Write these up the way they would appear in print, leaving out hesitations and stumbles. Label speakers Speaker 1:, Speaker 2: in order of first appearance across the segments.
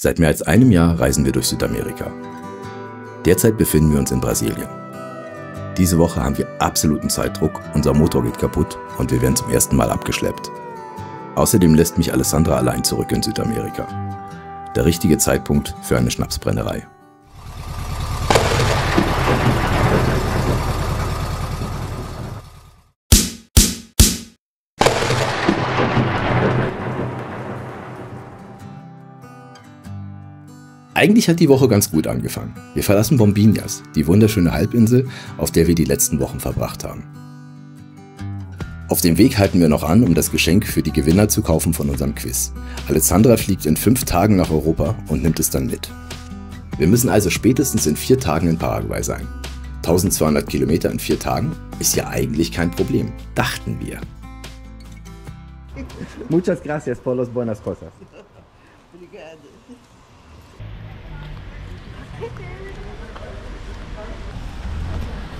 Speaker 1: Seit mehr als einem Jahr reisen wir durch Südamerika. Derzeit befinden wir uns in Brasilien. Diese Woche haben wir absoluten Zeitdruck, unser Motor geht kaputt und wir werden zum ersten Mal abgeschleppt. Außerdem lässt mich Alessandra allein zurück in Südamerika. Der richtige Zeitpunkt für eine Schnapsbrennerei. Eigentlich hat die Woche ganz gut angefangen. Wir verlassen Bombinhas, die wunderschöne Halbinsel, auf der wir die letzten Wochen verbracht haben. Auf dem Weg halten wir noch an, um das Geschenk für die Gewinner zu kaufen von unserem Quiz. Alessandra fliegt in 5 Tagen nach Europa und nimmt es dann mit. Wir müssen also spätestens in 4 Tagen in Paraguay sein. 1200 Kilometer in 4 Tagen ist ja eigentlich kein Problem, dachten wir.
Speaker 2: Muchas gracias por las buenas cosas.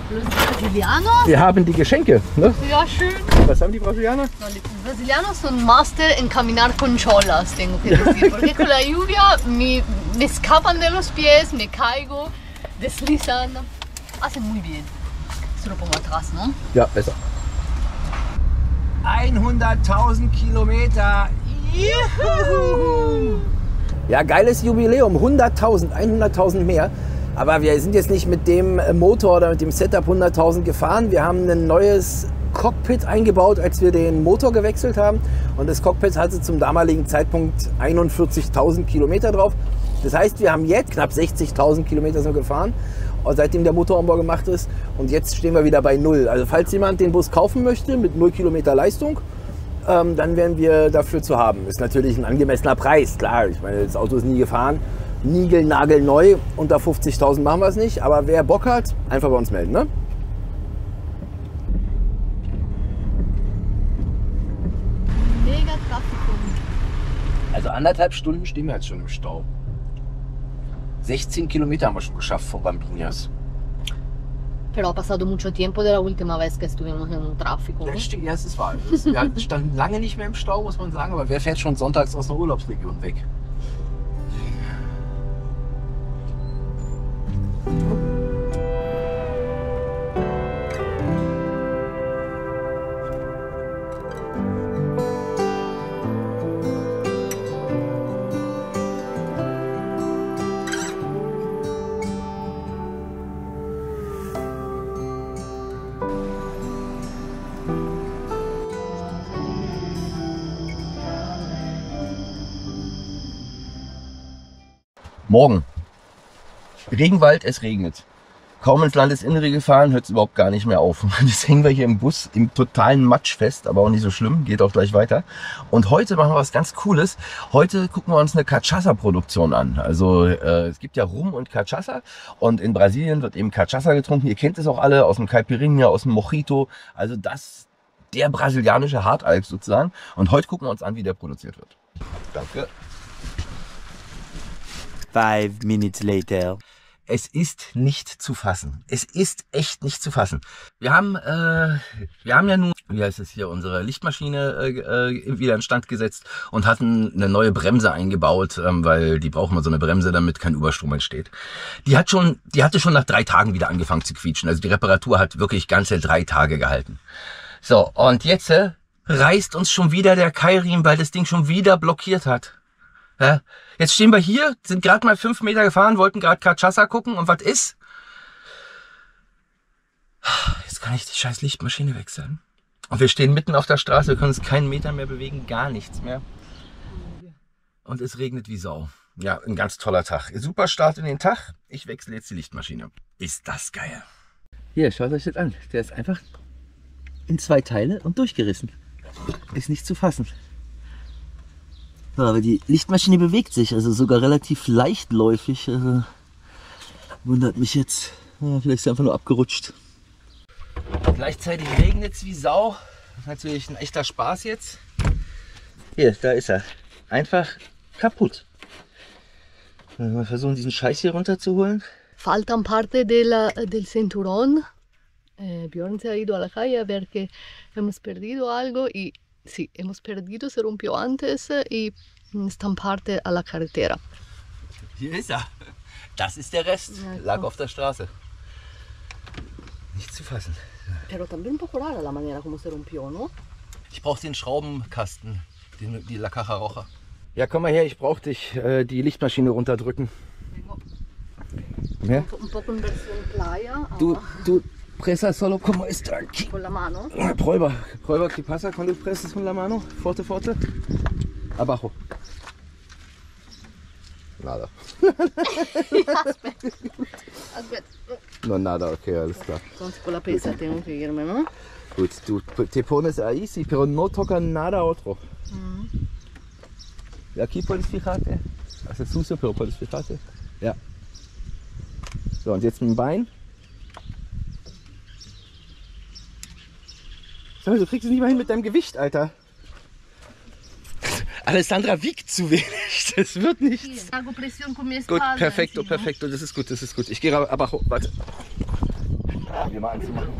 Speaker 3: Los Brasilianos?
Speaker 2: Wir haben die Geschenke, ne?
Speaker 3: Ja, schön.
Speaker 2: Was haben die Brasilianer?
Speaker 3: No, los brasilianos son master en caminar con cholas, tengo que decir. Porque con la lluvia me escapan de los pies, me caigo, deslizan. Hacen muy bien. Se lo pongo atrás, ¿no?
Speaker 2: Ja, besser. 100.000 Kilometer. Juhu! Ja, geiles Jubiläum. 100.000 mehr. Aber wir sind jetzt nicht mit dem Motor oder mit dem Setup 100.000 gefahren. Wir haben ein neues Cockpit eingebaut, als wir den Motor gewechselt haben. Und das Cockpit hatte zum damaligen Zeitpunkt 41.000 Kilometer drauf. Das heißt, wir haben jetzt knapp 60.000 Kilometer so gefahren, seitdem der Motorumbau gemacht ist. Und jetzt stehen wir wieder bei 0. Also falls jemand den Bus kaufen möchte mit 0 Kilometer Leistung, dann wären wir dafür zu haben. Ist natürlich ein angemessener Preis, klar. Ich meine, das Auto ist nie gefahren. Niegelnagelneu, unter 50.000 machen wir es nicht, aber wer Bock hat, einfach bei uns melden, ne?
Speaker 3: Mega Traffikum.
Speaker 2: Also 1,5 Stunden stehen wir jetzt schon im Stau. 16 Kilometer haben wir schon geschafft von Bombinhas.
Speaker 3: Pero ha pasado mucho tiempo de la última vez que estuvimos en un tráfico.
Speaker 2: Ja, stimmt, ja, es ist wahr. Wir standen lange nicht mehr im Stau, muss man sagen, aber wer fährt schon sonntags aus einer Urlaubsregion weg? Morgen. Regenwald, es regnet. Kaum ins Landesinnere gefahren, hört es überhaupt gar nicht mehr auf. Jetzt hängen wir hier im Bus im totalen Matsch fest, aber auch nicht so schlimm, geht auch gleich weiter. Und heute machen wir was ganz Cooles. Heute gucken wir uns eine Cachaça-Produktion an. Also es gibt ja Rum und Cachaça und in Brasilien wird eben Cachaça getrunken. Ihr kennt es auch alle aus dem Caipirinha, aus dem Mojito. Also der brasilianische Hartalk sozusagen. Und heute gucken wir uns an, wie der produziert wird. Danke.
Speaker 4: 5 minutes later.
Speaker 2: Es ist nicht zu fassen. Es ist echt nicht zu fassen. Wir haben ja nun, wie heißt es hier, unsere Lichtmaschine wieder instand gesetzt und hatten eine neue Bremse eingebaut, weil die brauchen wir so eine Bremse, damit kein Überstrom entsteht. Die hatte schon nach 3 Tagen wieder angefangen zu quietschen. Also die Reparatur hat wirklich ganze 3 Tage gehalten. So, und jetzt reißt uns schon wieder der Keilriemen, weil das Ding schon wieder blockiert hat. Ja, jetzt stehen wir hier, sind gerade mal 5 Meter gefahren, wollten gerade Cachaça gucken und was ist? Jetzt kann ich die scheiß Lichtmaschine wechseln. Und wir stehen mitten auf der Straße, wir können uns keinen Meter mehr bewegen, gar nichts mehr. Und es regnet wie Sau. Ja, ein ganz toller Tag. Super Start in den Tag. Ich wechsle jetzt die Lichtmaschine. Ist das geil. Hier, schaut euch das an. Der ist einfach in 2 Teile und durchgerissen. Ist nicht zu fassen.
Speaker 4: Ja, aber die Lichtmaschine bewegt sich, also sogar relativ leichtläufig. Also wundert mich jetzt. Ja, vielleicht ist sie einfach nur abgerutscht.
Speaker 2: Gleichzeitig regnet es wie Sau. Das ist natürlich ein echter Spaß jetzt. Hier, da ist er. Einfach kaputt. Mal versuchen, diesen Scheiß hier runterzuholen.
Speaker 3: Faltan parte del cinturón. Björn se ha ido a la calle a ver que hemos perdido algo y sí, hemos perdido, se rompió antes y están parte a la carretera.
Speaker 4: Hier ist er. Das ist der Rest. Lag auf der Straße. Nicht zu fassen.
Speaker 3: Pero también un poco rara la manera como se rompió, ¿no?
Speaker 4: Ich brauche den Schraubenkasten, die La Caja Roja.
Speaker 2: Ja, komm mal her, ich brauche dich die Lichtmaschine runterdrücken. Ja?
Speaker 3: Un poco en versión playa.
Speaker 2: Du presa solo como está aquí.
Speaker 3: Con la mano.
Speaker 2: Prueba, ¿qué pasa cuando presas con la mano? Forte, forte. Abajo. Nada.
Speaker 3: Aspetta.
Speaker 2: No, nada, okay, alles klar.
Speaker 3: Entonces con la pesa tengo que irme, ¿no?
Speaker 2: Gut, du te pones ahí, sí, pero no toca nada otro. Y aquí puedes fijarte. Haces sucio, pero puedes fijarte. Ja. So, und jetzt mit dem Bein. Sag mal, du kriegst es nicht mal hin mit deinem Gewicht, Alter. Alessandra wiegt zu wenig, das wird nichts.
Speaker 3: Hago presión con mi
Speaker 2: Gut,
Speaker 3: espalda.
Speaker 2: perfekto,
Speaker 3: encima.
Speaker 2: perfekto, das ist gut, das ist gut. Ich gehe aber hoch, warte. Hier mal anzumachen.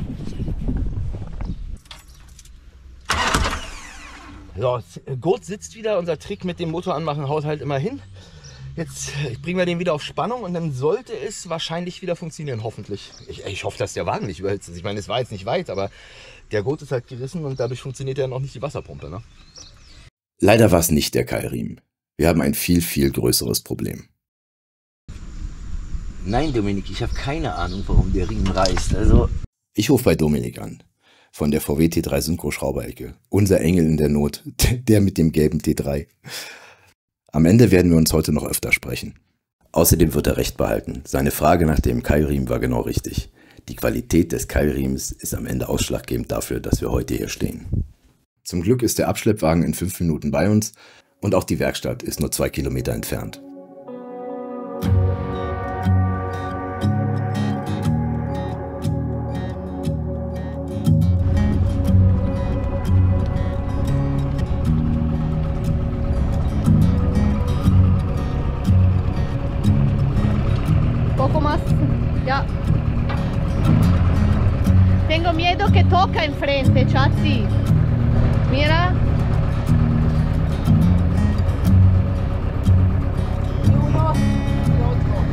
Speaker 2: So, Gurt sitzt wieder, unser Trick mit dem Motor anmachen haut halt immer hin. Jetzt bringen wir den wieder auf Spannung und dann sollte es wahrscheinlich wieder funktionieren, hoffentlich. Ich hoffe, dass der Wagen nicht überhitzt ist. Ich meine, es war jetzt nicht weit, aber der Gurt ist halt gerissen und dadurch funktioniert ja noch nicht die Wasserpumpe, ne?
Speaker 1: Leider war es nicht der Keilriemen. Wir haben ein viel, viel größeres Problem.
Speaker 4: Nein, Dominik, ich habe keine Ahnung, warum der Riemen reißt. Also
Speaker 1: Ich rufe bei Dominik an, von der VW T3 Synchro Schrauberecke. Unser Engel in der Not, der mit dem gelben T3. Am Ende werden wir uns heute noch öfter sprechen. Außerdem wird er recht behalten. Seine Frage nach dem Keilriemen war genau richtig. Die Qualität des Keilriemens ist am Ende ausschlaggebend dafür, dass wir heute hier stehen. Zum Glück ist der Abschleppwagen in 5 Minuten bei uns und auch die Werkstatt ist nur 2 Kilometer entfernt.
Speaker 3: Poco más. Ya. Tengo miedo que toca enfrente, chachi. Mira. Y uno y otro.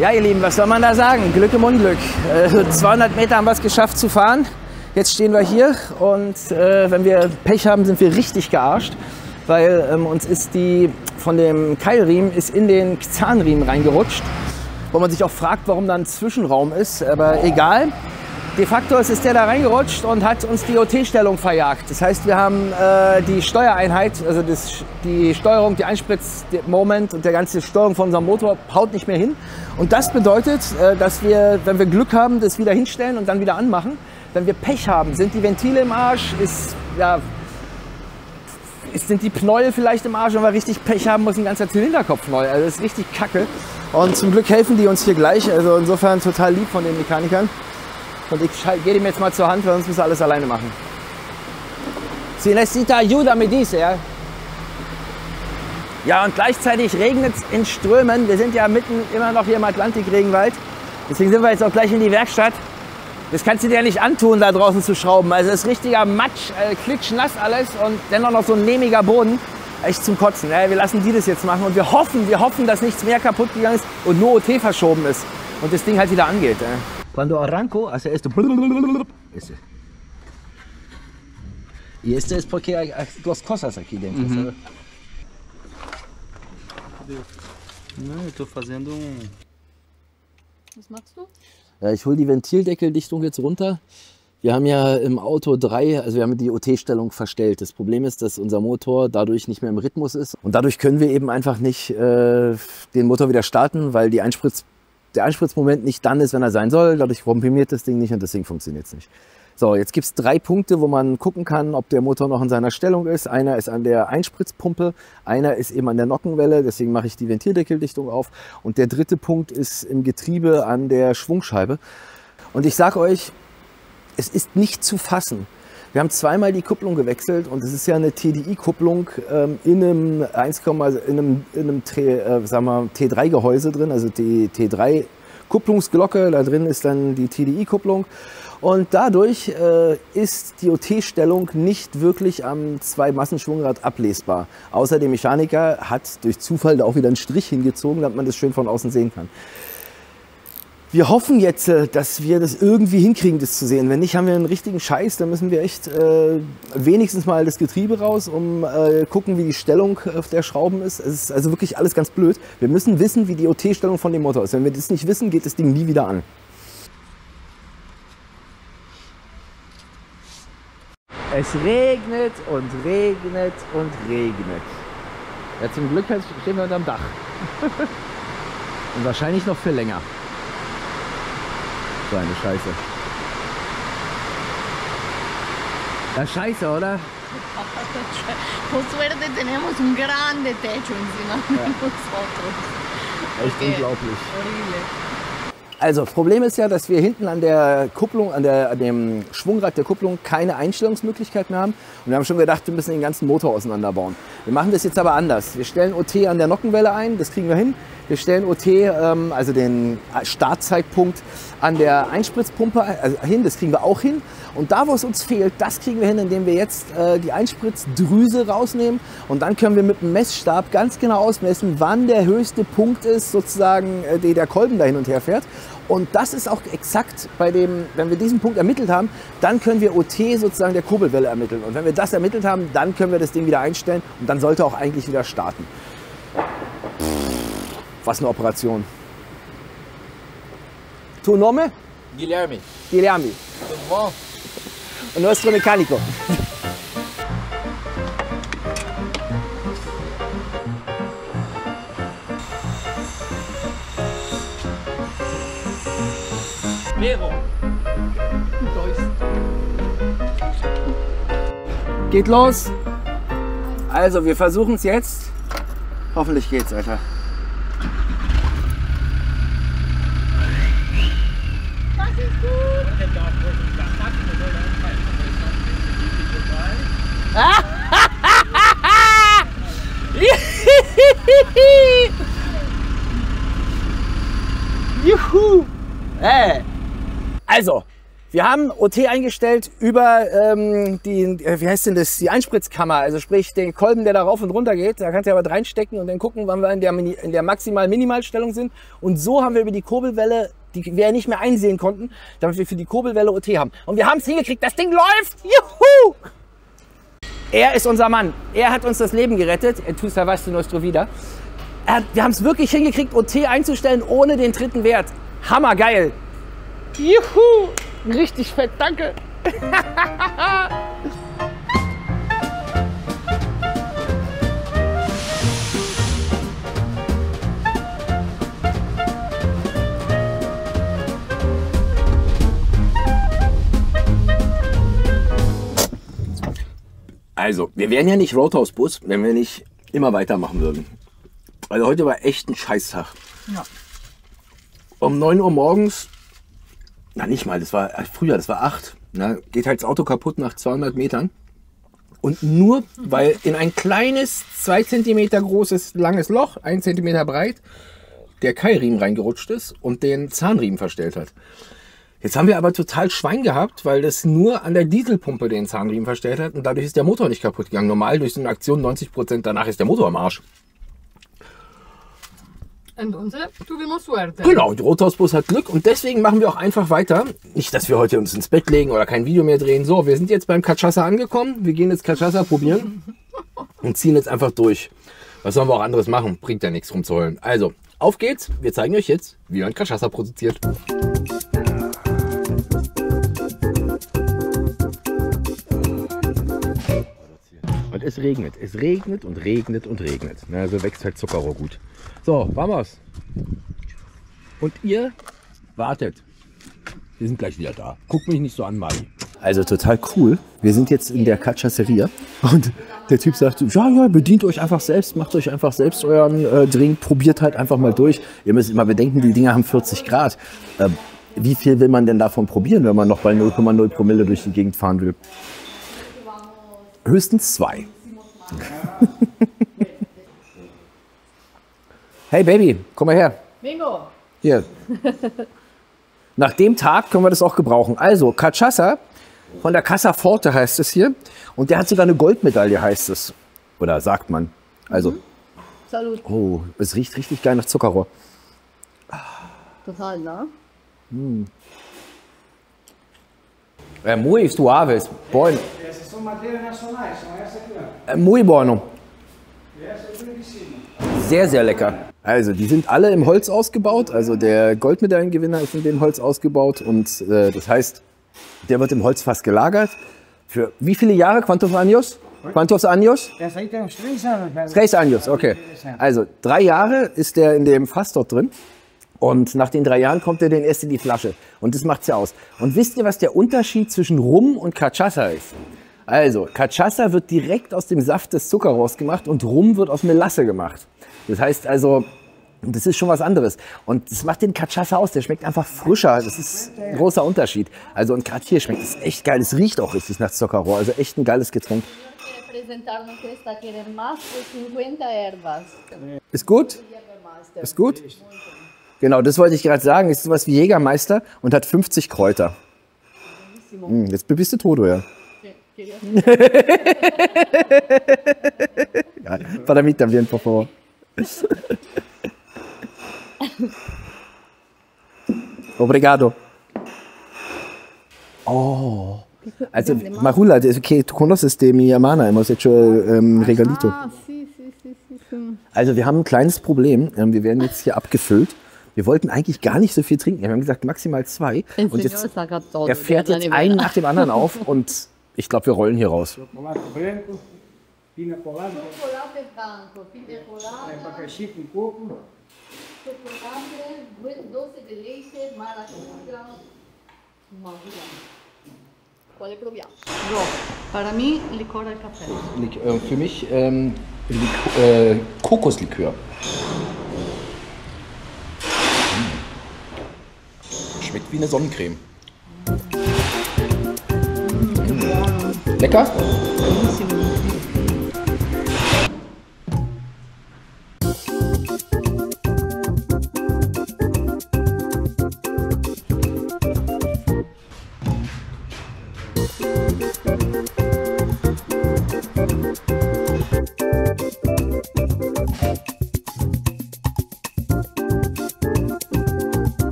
Speaker 2: Ja, ihr Lieben, was soll man da sagen? Glück im Unglück. 200 Meter haben wir es geschafft zu fahren. Jetzt stehen wir hier und wenn wir Pech haben, sind wir richtig gearscht, weil uns ist von dem Keilriemen ist in den Zahnriemen reingerutscht, wo man sich auch fragt, warum da ein Zwischenraum ist, aber egal. De facto ist der da reingerutscht und hat uns die OT-Stellung verjagt. Das heißt, wir haben die Steuereinheit, also die Steuerung, die Einspritzmoment und der ganze Steuerung von unserem Motor haut nicht mehr hin. Und das bedeutet, dass wir, wenn wir Glück haben, das wieder hinstellen und dann wieder anmachen. Wenn wir Pech haben, sind die Ventile im Arsch, sind die Knäuel vielleicht im Arsch, wenn wir richtig Pech haben, muss ein ganzer Zylinderkopf neu. Also das ist richtig kacke. Und zum Glück helfen die uns hier gleich. Also insofern total lieb von den Mechanikern. Und ich gehe dem jetzt mal zur Hand, weil sonst müssen wir alles alleine machen. Si necesita ayuda, me dice, ja. Ja, und gleichzeitig regnet es in Strömen. Wir sind ja mitten immer noch hier im Atlantik-Regenwald. Deswegen sind wir jetzt auch gleich in die Werkstatt. Das kannst du dir ja nicht antun, da draußen zu schrauben. Also das ist richtiger Matsch, klitschnass alles und dennoch noch so ein lehmiger Boden. echt zum Kotzen. Wir lassen die das jetzt machen und wir hoffen, dass nichts mehr kaputt gegangen ist und nur OT verschoben ist und das Ding halt wieder angeht.
Speaker 4: Cuando arranco, hace esto. Ese. Y este es porque hay dos cosas aquí dentro, ¿sabes?
Speaker 5: Não, eu tô fazendo
Speaker 3: Was machst du?
Speaker 2: Ja, ich hole die Ventildeckeldichtung jetzt runter. Wir haben ja im Auto also wir haben die OT-Stellung verstellt. Das Problem ist, dass unser Motor dadurch nicht mehr im Rhythmus ist. Und dadurch können wir eben einfach nicht den Motor wieder starten, weil der Einspritzmoment nicht dann ist, wenn er sein soll. Dadurch komprimiert das Ding nicht und deswegen funktioniert es nicht. So, jetzt gibt es 3 Punkte, wo man gucken kann, ob der Motor noch in seiner Stellung ist. Einer ist an der Einspritzpumpe, einer ist eben an der Nockenwelle, deswegen mache ich die Ventildeckeldichtung auf. Und der 3. Punkt ist im Getriebe an der Schwungscheibe. Und ich sage euch, es ist nicht zu fassen. Wir haben zweimal die Kupplung gewechselt und es ist ja eine TDI-Kupplung in einem T3-Gehäuse drin, also die T3-Kupplungsglocke, da drin ist dann die TDI-Kupplung. Und dadurch ist die OT-Stellung nicht wirklich am 2-Massenschwungrad ablesbar. Außer der Mechaniker hat durch Zufall da auch wieder einen Strich hingezogen, damit man das schön von außen sehen kann. Wir hoffen jetzt, dass wir das irgendwie hinkriegen, das zu sehen. Wenn nicht, haben wir einen richtigen Scheiß. Dann müssen wir echt wenigstens mal das Getriebe raus, um gucken, wie die Stellung der Schrauben ist. Es ist also wirklich alles ganz blöd. Wir müssen wissen, wie die OT-Stellung von dem Motor ist. Wenn wir das nicht wissen, geht das Ding nie wieder an. Es regnet und regnet und regnet. Ja, zum Glück stehen wir unterm Dach. Und wahrscheinlich noch viel länger. So eine Scheiße. Das ist scheiße, oder?
Speaker 3: Por suerte tenemos un grande techo encima de nosotros.
Speaker 2: Echt unglaublich.
Speaker 3: Horrible.
Speaker 2: Also, Problem ist ja, dass wir hinten an der Kupplung, an dem Schwungrad der Kupplung keine Einstellungsmöglichkeit mehr haben. Und wir haben schon gedacht, wir müssen den ganzen Motor auseinanderbauen. Wir machen das jetzt aber anders. Wir stellen OT an der Nockenwelle ein, das kriegen wir hin. Wir stellen OT, also den Startzeitpunkt an der Einspritzpumpe hin, das kriegen wir auch hin. Und da, wo es uns fehlt, das kriegen wir hin, indem wir jetzt die Einspritzdrüse rausnehmen. Und dann können wir mit dem Messstab ganz genau ausmessen, wann der höchste Punkt ist, sozusagen, der Kolben da hin und her fährt. Und das ist auch exakt bei dem, wenn wir diesen Punkt ermittelt haben, dann können wir OT sozusagen der Kurbelwelle ermitteln. Und wenn wir das ermittelt haben, dann können wir das Ding wieder einstellen und dann sollte auch eigentlich wieder starten. Was eine Operation. Tu nome?
Speaker 5: Guilherme.
Speaker 2: Guilherme.
Speaker 5: Tudo bom?
Speaker 2: O nostro meccanico.
Speaker 5: Vero.
Speaker 2: Geht los. Also, wir versuchen es jetzt. Hoffentlich geht's, Alter. Juhu! Also, wir haben OT eingestellt über wie heißt denn das, die Einspritzkammer, also sprich den Kolben, der da rauf und runter geht. Da kannst du ja was reinstecken und dann gucken, wann wir in der Maximal-Minimalstellung sind. Und so haben wir über die Kurbelwelle, die wir ja nicht mehr einsehen konnten, damit wir für die Kurbelwelle OT haben. Und wir haben es hingekriegt, das Ding läuft! Juhu! Er ist unser Mann. Er hat uns das Leben gerettet. Tu salvaste nuestro vida. Wir haben es wirklich hingekriegt, OT einzustellen ohne den dritten Wert. Hammergeil! Juhu! Richtig fett, danke! Also, wir wären ja nicht Roadhouse-Bus, wenn wir nicht immer weitermachen würden. Also heute war echt ein Scheißtag.
Speaker 3: Ja.
Speaker 2: Um 9 Uhr morgens, na nicht mal, das war früher, das war 8, na, geht halt das Auto kaputt nach 200 Metern. Und nur, weil in ein kleines, 2 cm großes, langes Loch, 1 cm breit, der Keilriemen reingerutscht ist und den Zahnriemen verstellt hat. Jetzt haben wir aber total Schwein gehabt, weil das nur an der Dieselpumpe den Zahnriemen verstellt hat und dadurch ist der Motor nicht kaputt gegangen. Normal durch so eine Aktion 90% danach ist der Motor am Arsch.
Speaker 3: Entonces tuvimos suerte.
Speaker 2: Genau, der Rothausbus hat Glück und deswegen machen wir auch einfach weiter. Nicht, dass wir heute uns ins Bett legen oder kein Video mehr drehen. So, wir sind jetzt beim Cachaça angekommen. Wir gehen jetzt Cachaça probieren und ziehen jetzt einfach durch. Was sollen wir auch anderes machen? Bringt ja nichts rumzuheulen. Also, auf geht's. Wir zeigen euch jetzt, wie man Cachaça produziert. Und es regnet und regnet und regnet. Also wächst halt Zuckerrohr gut. So, vamos. Und ihr wartet. Wir sind gleich wieder da. Guck mich nicht so an, Mali. Also total cool. Wir sind jetzt in der Cachaceria und der Typ sagt, ja, bedient euch einfach selbst, macht euch einfach selbst euren Drink, probiert halt einfach mal durch. Ihr müsst immer bedenken, die Dinger haben 40 Grad. Wie viel will man denn davon probieren, wenn man noch bei 0,0 Promille durch die Gegend fahren will? Höchstens 2. Hey Baby, komm mal her.
Speaker 3: Bingo.
Speaker 2: Hier. Nach dem Tag können wir das auch gebrauchen. Also, Cachaça von der Casa Forte heißt es hier. Und der hat sogar eine Goldmedaille, heißt es. Oder sagt man. Also,
Speaker 3: Salut.
Speaker 2: oh, es riecht richtig geil nach Zuckerrohr.
Speaker 3: Total, ne?
Speaker 2: Muy suaves. Bueno. Muy bueno. Sehr, sehr lecker. Also, die sind alle im Holz ausgebaut. Also, der Goldmedaillengewinner ist in dem Holz ausgebaut. Und das heißt, der wird im Holzfass gelagert. Für wie viele Jahre? ¿Cuántos años? ¿Cuántos años? 3 años, okay. Also, 3 Jahre ist der in dem Fass dort drin. Und nach den 3 Jahren kommt er dann erst in die Flasche. Und das macht's ja aus. Und wisst ihr, was der Unterschied zwischen Rum und Cachaça ist? Also, Cachaça wird direkt aus dem Saft des Zuckerrohrs gemacht und Rum wird aus Melasse gemacht. Das heißt also, das ist schon was anderes. Und das macht den Cachaça aus, der schmeckt einfach frischer. Das ist ein großer Unterschied. Also, und gerade hier schmeckt es echt geil. Es riecht auch richtig nach Zuckerrohr. Also echt ein geiles Getränk. Ist gut? Ist gut? Genau, das wollte ich gerade sagen. Ist sowas wie Jägermeister und hat 50 Kräuter. Jetzt bist du todo, ja. Ja, para mí también, por favor. Obrigado. Oh. Also, Marula, que tú conoces de mi hermana, hemos hecho regalito.
Speaker 3: Ah, sí.
Speaker 2: Also, wir haben ein kleines Problem. Wir werden jetzt hier abgefüllt. Wir wollten eigentlich gar nicht so viel trinken. Wir haben gesagt, maximal 2. Und jetzt, er fährt jetzt einen nach dem anderen auf und ich glaube, wir rollen hier raus.
Speaker 3: Chocolate blanco, pina colada, chocolate, dulce de leche, maracuyá, madura. ¿Cuál probiamo? Yo, para mí, licor al café.
Speaker 2: Für mich Kokoslikör. Schmeckt wie eine Sonnencreme. Lecker?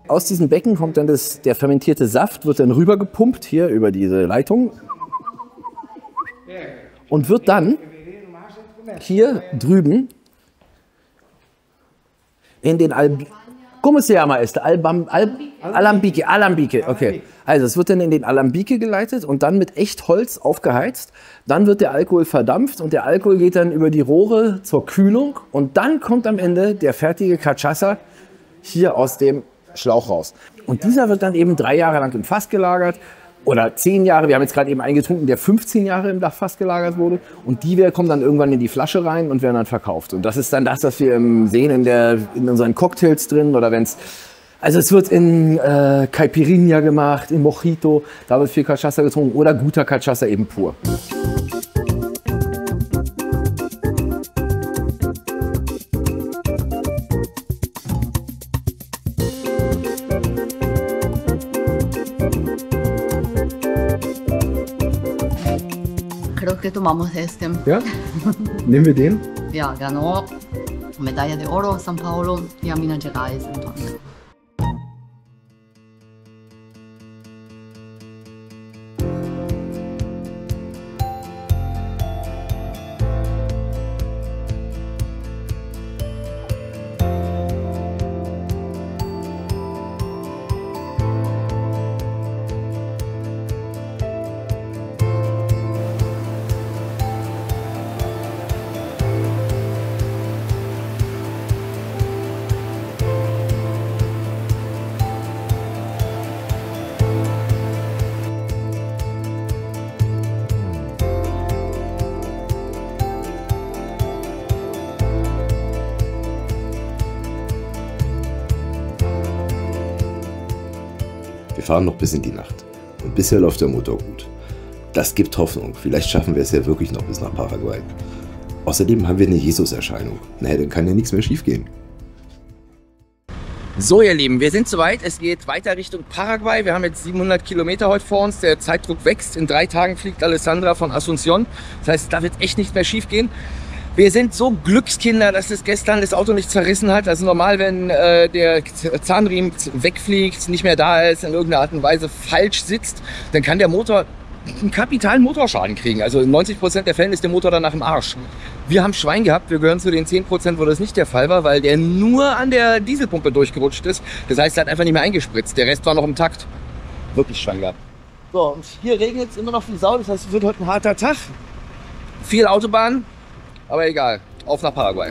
Speaker 2: Aus diesem Becken kommt dann der fermentierte Saft, wird dann rüber gepumpt hier über diese Leitung und wird dann hier drüben in den ¿Cómo se llama este? Alambique. Alambique, okay. Also es wird dann in den Alambique geleitet und dann mit Echtholz aufgeheizt. Dann wird der Alkohol verdampft und der Alkohol geht dann über die Rohre zur Kühlung und dann kommt am Ende der fertige Cachaça hier aus dem Schlauch raus. Und dieser wird dann eben 3 Jahre lang im Fass gelagert oder 10 Jahre. Wir haben jetzt gerade eben einen getrunken, der 15 Jahre im Fass gelagert wurde. Und die kommen dann irgendwann in die Flasche rein und werden dann verkauft. Und das ist dann das, was wir sehen in unseren Cocktails drin oder wenn es... Also es wird in Caipirinha gemacht, in Mojito, da wird viel Cachaça getrunken oder guter Cachaça eben pur.
Speaker 3: Creo que tomamos este.
Speaker 2: Ja? Nehmen wir den?
Speaker 3: Ya, ganó medalla de oro San Paulo y a Minas Gerais. Entonces.
Speaker 1: Wir fahren noch bis in die Nacht. Und bisher läuft der Motor gut. Das gibt Hoffnung. Vielleicht schaffen wir es ja wirklich noch bis nach Paraguay. Außerdem haben wir eine Jesus-Erscheinung. Naja, dann kann ja nichts mehr schief gehen.
Speaker 2: So ihr Lieben, wir sind soweit. Es geht weiter Richtung Paraguay. Wir haben jetzt 700 Kilometer heute vor uns. Der Zeitdruck wächst. In 3 Tagen fliegt Alessandra von Asunción. Das heißt, da wird echt nicht mehr schief gehen. Wir sind so Glückskinder, dass es gestern das Auto nicht zerrissen hat. Also normal, wenn der Zahnriemen wegfliegt, nicht mehr da ist, in irgendeiner Art und Weise falsch sitzt, dann kann der Motor einen kapitalen Motorschaden kriegen. Also in 90% der Fällen ist der Motor danach im Arsch. Wir haben Schwein gehabt, wir gehören zu den 10%, wo das nicht der Fall war, weil der nur an der Dieselpumpe durchgerutscht ist. Das heißt, er hat einfach nicht mehr eingespritzt. Der Rest war noch im Takt. Wirklich Schwein gehabt. So, und hier regnet es immer noch wie Sau. Das heißt, es wird heute ein harter Tag. Viel Autobahn, aber egal. Auf nach Paraguay.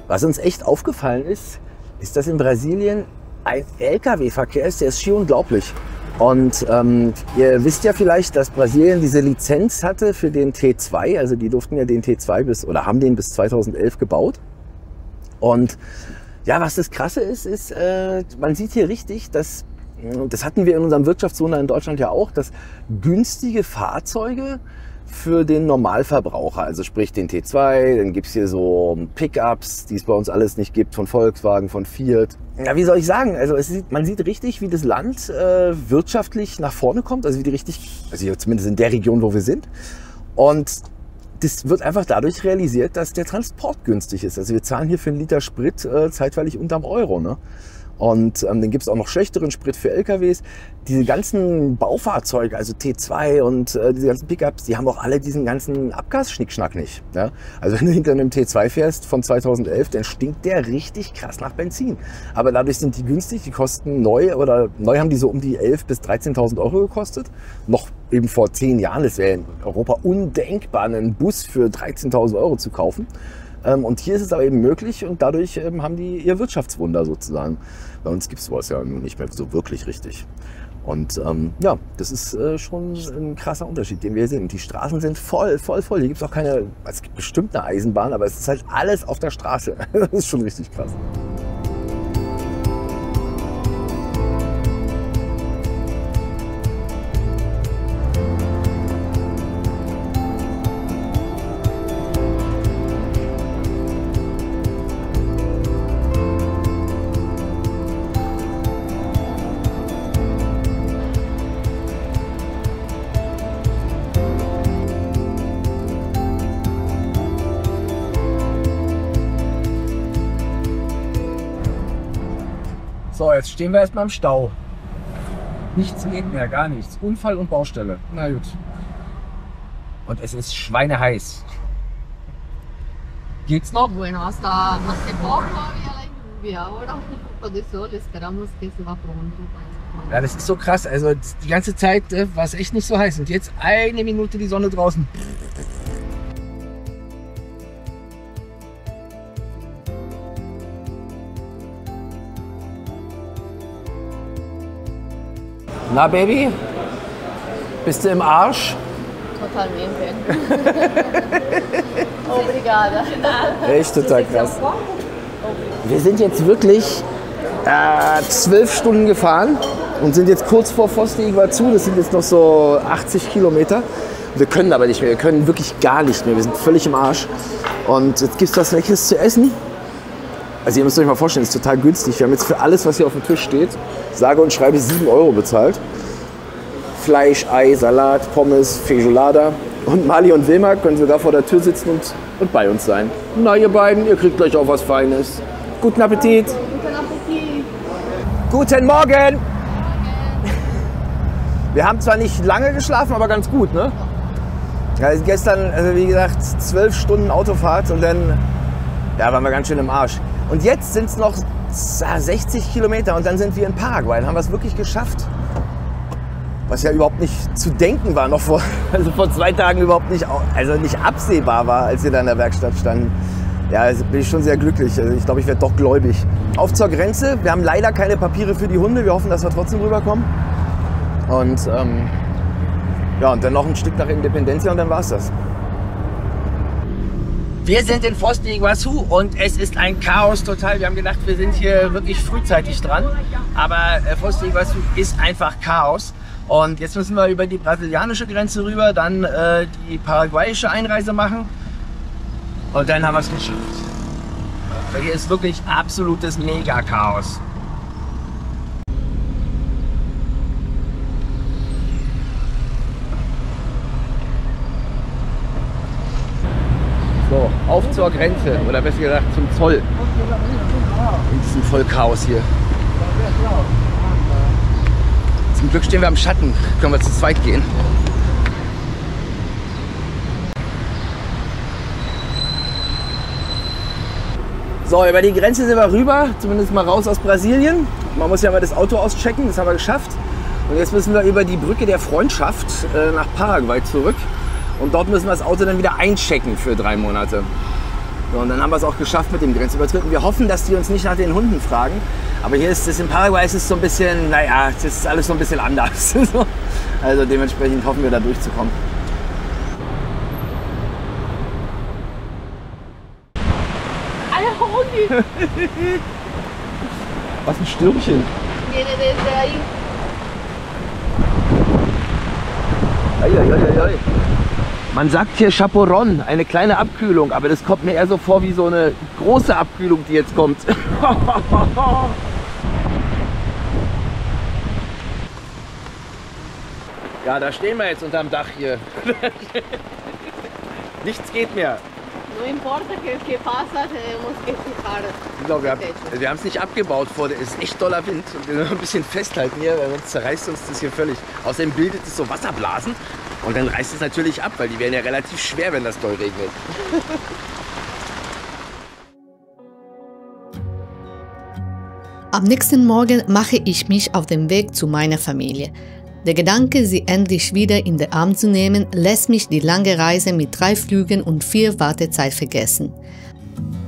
Speaker 2: Was uns echt aufgefallen ist, ist, dass in Brasilien ein LKW-Verkehr ist, der ist schier unglaublich. Und ihr wisst ja vielleicht, dass Brasilien diese Lizenz hatte für den T2, also die durften ja den T2 haben den bis 2011 gebaut. Und ja, was das Krasse ist, man sieht hier richtig, dass, das hatten wir in unserem Wirtschaftswunder in Deutschland ja auch, dass günstige Fahrzeuge für den Normalverbraucher, also sprich den T2, dann gibt es hier so Pickups, die es bei uns alles nicht gibt, von Volkswagen, von Fiat. Ja, wie soll ich sagen, also man sieht richtig, wie das Land wirtschaftlich nach vorne kommt, also wie die richtig, also hier zumindest in der Region, wo wir sind. Und das wird einfach dadurch realisiert, dass der Transport günstig ist. Also wir zahlen hier für einen Liter Sprit zeitweilig unterm Euro, ne? Und dann gibt es auch noch schlechteren Sprit für LKWs. Diese ganzen Baufahrzeuge, also T2 und diese ganzen Pickups, die haben auch alle diesen ganzen Abgasschnickschnack nicht. Ja? Also wenn du hinter einem T2 fährst von 2011, dann stinkt der richtig krass nach Benzin. Aber dadurch sind die günstig, die kosten neu haben die so um die 11.000 bis 13.000 Euro gekostet. Noch eben vor 10 Jahren, das wäre in Europa undenkbar, einen Bus für 13.000 Euro zu kaufen. Und hier ist es aber eben möglich und dadurch haben die ihr Wirtschaftswunder sozusagen. Bei uns gibt es sowas ja nun nicht mehr so wirklich richtig. Und ja, das ist schon ein krasser Unterschied, den wir sehen. Die Straßen sind voll. Hier gibt es auch keine, es gibt bestimmt eine Eisenbahn, aber es ist halt alles auf der Straße. Das ist schon richtig krass. So, jetzt stehen wir erstmal im Stau. Nichts geht mehr, gar nichts. Unfall und Baustelle. Na gut. Und es ist schweineheiß. Geht's noch?
Speaker 3: Bueno, hasta hace poco había la lluvia, ahora un poco de sol, esperamos que se va pronto.
Speaker 2: Ja, das ist so krass. Also die ganze Zeit war es echt nicht so heiß. Und jetzt 1 Minute die Sonne draußen. Na Baby, bist du im Arsch?
Speaker 3: Totalmente. Obrigada.
Speaker 2: Echt total krass. Wir sind jetzt wirklich 12 Stunden gefahren und sind jetzt kurz vor Foz de Iguazú. Das sind jetzt noch so 80 Kilometer. Wir können aber nicht mehr, wir können wirklich gar nicht mehr. Wir sind völlig im Arsch. Und jetzt gibt es was Leckeres zu essen. Also ihr müsst euch mal vorstellen, das ist total günstig. Wir haben jetzt für alles, was hier auf dem Tisch steht, sage und schreibe 7 € bezahlt. Fleisch, Ei, Salat, Pommes, Feijoada. Und Mali und Wilma können sogar vor der Tür sitzen und bei uns sein. Na ihr beiden, ihr kriegt gleich auch was Feines. Guten Appetit.
Speaker 3: Guten Appetit.
Speaker 2: Guten Morgen. Wir haben zwar nicht lange geschlafen, aber ganz gut, ne? Ja, gestern, also wie gesagt, 12 Stunden Autofahrt und dann waren wir ganz schön im Arsch. Und jetzt sind es noch 60 Kilometer und dann sind wir in Paraguay. Dann haben wir es wirklich geschafft. Was ja überhaupt nicht zu denken war, noch vor 2 Tagen überhaupt nicht, also nicht absehbar war, als wir da in der Werkstatt standen. Ja, also bin ich schon sehr glücklich. Also ich glaube, ich werde doch gläubig. Auf zur Grenze. Wir haben leider keine Papiere für die Hunde. Wir hoffen, dass wir trotzdem rüberkommen. Und und dann noch ein Stück nach Independencia und dann war's das. Wir sind in Foz de Iguazú und es ist ein Chaos total. Wir haben gedacht, wir sind hier wirklich frühzeitig dran. Aber Foz de Iguazú ist einfach Chaos. Und jetzt müssen wir über die brasilianische Grenze rüber, dann die paraguayische Einreise machen. Und dann haben wir es geschafft. Hier ist wirklich absolutes Mega-Chaos. So, auf zur Grenze, oder besser gesagt zum Zoll. In diesem Vollchaos hier. Zum Glück stehen wir am Schatten, können wir zu zweit gehen. So, über die Grenze sind wir rüber, zumindest mal raus aus Brasilien. Man muss ja mal das Auto auschecken, das haben wir geschafft. Und jetzt müssen wir über die Brücke der Freundschaft nach Paraguay zurück. Und dort müssen wir das Auto dann wieder einchecken für 3 Monate. So, und dann haben wir es auch geschafft mit dem Grenzübertritt. Wir hoffen, dass die uns nicht nach den Hunden fragen. Aber hier ist es in Paraguay ist es so ein bisschen, naja, das ist alles so ein bisschen anders. Also dementsprechend hoffen wir da durchzukommen. Was ein Stürmchen. Eieieiei. Man sagt hier Chaperon, eine kleine Abkühlung, aber das kommt mir eher so vor wie so eine große Abkühlung, die jetzt kommt. Ja, da stehen wir jetzt unterm Dach hier. Nichts geht mehr.
Speaker 3: No importa que pasa, tenemos que fijar.
Speaker 2: Genau, wir haben es nicht abgebaut vor, es ist echt doller Wind und wir müssen ein bisschen festhalten hier, weil sonst zerreißt uns das hier völlig. Außerdem bildet es so Wasserblasen und dann reißt es natürlich ab, weil die werden ja relativ schwer, wenn das doll regnet.
Speaker 6: Am nächsten Morgen mache ich mich auf den Weg zu meiner Familie. Der Gedanke, sie endlich wieder in den Arm zu nehmen, lässt mich die lange Reise mit 3 Flügen und 4 Wartezeit vergessen.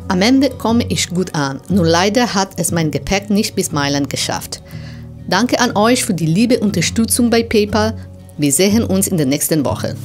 Speaker 6: Am Ende komme ich gut an, nur leider hat es mein Gepäck nicht bis Mailand geschafft. Danke an euch für die liebe Unterstützung bei PayPal. Wir sehen uns in der nächsten Woche.